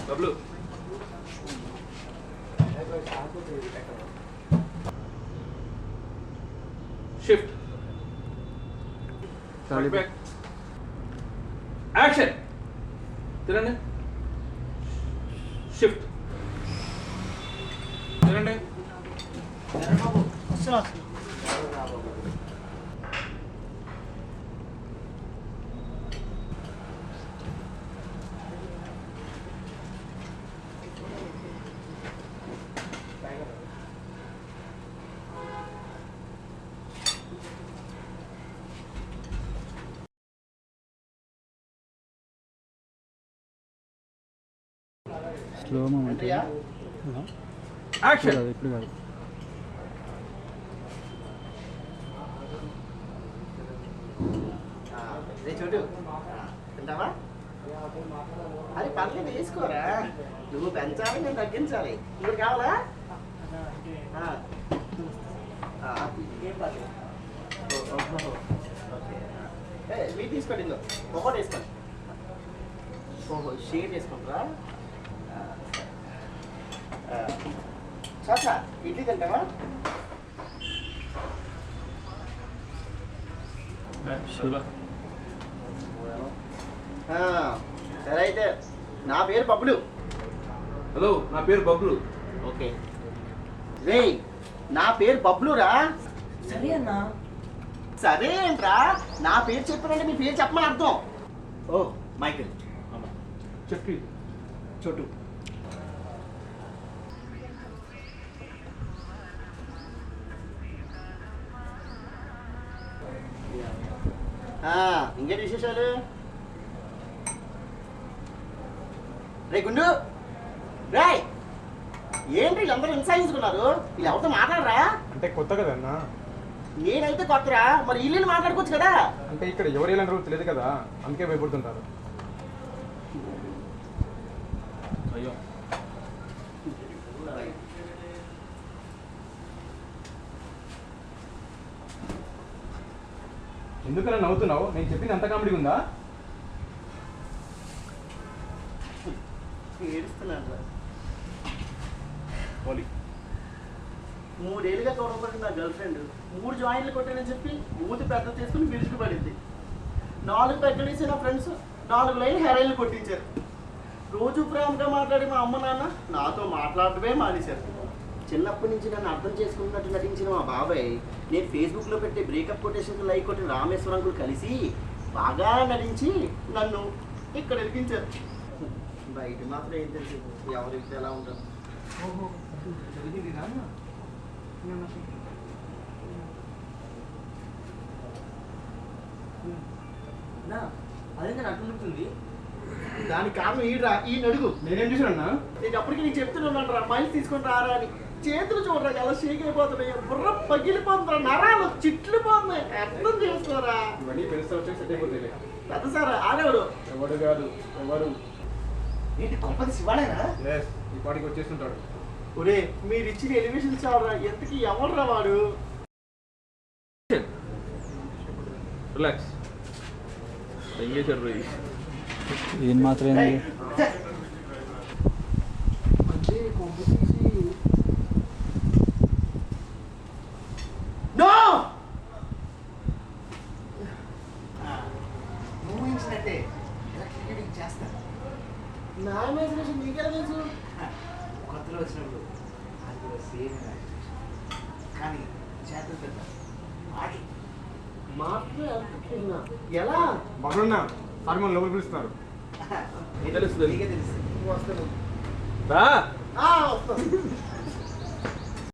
Bablu. Shift. Front back. Action. తినండి. Shift. తినండి. Slow moment action ఇప్పుడు కాదు చోటు తింటావా? అది పర్లేదు వేసుకోరా, నువ్వు పెంచాలి నేను తగ్గించాలి. ఇప్పుడు కావాలా? మీరు తీసుకోండి, ఇందులో ఒకటి వేసుకోండి. ఓహో షేర్ వేసుకుంటారా? చాచా ఇడ్లీ తింటావా? సరే అయితే నా పేరు బబ్లు. హలో, నా పేరు బబ్లు. ఓకే రే, నా పేరు బబ్లురా. సరే అన్నా. సరే ఏంట్రా, నా పేరు చెప్పానంటే మీ పేరు చెప్పమని అర్థం. ఓ మైకిల్. చెప్పి చోటు. ఇంకేంటి విశేషాలు? రే గుండు, రే ఏంటి వీళ్ళందరూ ఇన్సాయించుకున్నారు? వీళ్ళు ఎవరితో మాట్లాడరా? అంటే కొత్త కదన్నా. నేనైతే కొత్తరా, మరి ఇల్లు మాట్లాడుకోవచ్చు కదా. అంటే ఇక్కడ ఎవరు ఎలా తెలియదు కదా, అందుకే భయపడుతుంటారు. అయ్యో, ఎందుకలా నవ్వుతున్నావు? నేను చెప్పింది అంత కామెడీ ఉందా? ఏడుస్తున్నాను. పోలీ 3 ఏళ్ళుగా చూడబడింది నా గర్ల్ ఫ్రెండ్. 3 జాయింట్లు కొట్టానని చెప్పి మూతి పెద్ద చేసుకుని విరుచుకు పడింది. 4 పెగ్గడేసి నా ఫ్రెండ్స్ 4 లైన్ హెరాయిన్లు కొట్టించారు. రోజు ప్రేమగా మాట్లాడి మా అమ్మ నాన్న నాతో మాట్లాడటమే మానేశారు. చిన్నప్పటి నుంచి నన్ను అర్థం చేసుకున్నట్టు నటించిన మా బాబాయ్ నేను ఫేస్బుక్లో పెట్టే బ్రేకప్ కొటేషన్కి లైక్ కొట్టిన రామేశ్వరం అంకుల్ కలిసి బాగా నటించి నన్ను ఇక్కడ ఎదిగించారు. బయట మాత్రం ఏం తెలుసు ఎవరి ఎలా ఉంటారు. ఓహో జరిగింది అదే నేను అర్థమవుతుంది. దానికి కారణం ఈ అడుగు. నేనేం చూసానన్నా? నేను అప్పటికి నీకు చెప్తున్నాను రా, మైల్స్ తీసుకొని రారా అని. చేతులు చూడరా ఎలా షేక్ అయిపోతున్నాయి, బుర్ర పగిలిపోతుందిరా, నరాలు చిట్లు పోతున్నాయి. అర్థం చేసుకోరా. ఇవన్నీ పెద్ద వచ్చి సెట్ అయిపోతాయి. పెద్ద సార్ ఆడేవాడు ఎవడు కాదు, ఎవరు ఏంటి గొప్పది శివాడేనా? ఈ పాటికి వచ్చేస్తుంటాడు. ఒరే మీరు ఇచ్చిన ఎలివేషన్ చాలరా, ఎంతకి ఎవడరా వాడు? రిలాక్స్. ఎంగేజర్ రోయి ఏం మాత్రం ఊహించినట్టే చేస్తా. నా ఇమాజినేషన్ నీకెలా తెలుసు? కొత్తలో వచ్చినప్పుడు అది కూడా సేమ్ కానీ చేతులు పెద్ద మాత్రమే అనుకుంటున్నా. ఎలా బాగున్నా సార్ మన లోపల పిలుస్తున్నారు. తెలుస్తుంది. నీకే తెలుసు. వస్తాను. రా. వస్తాను.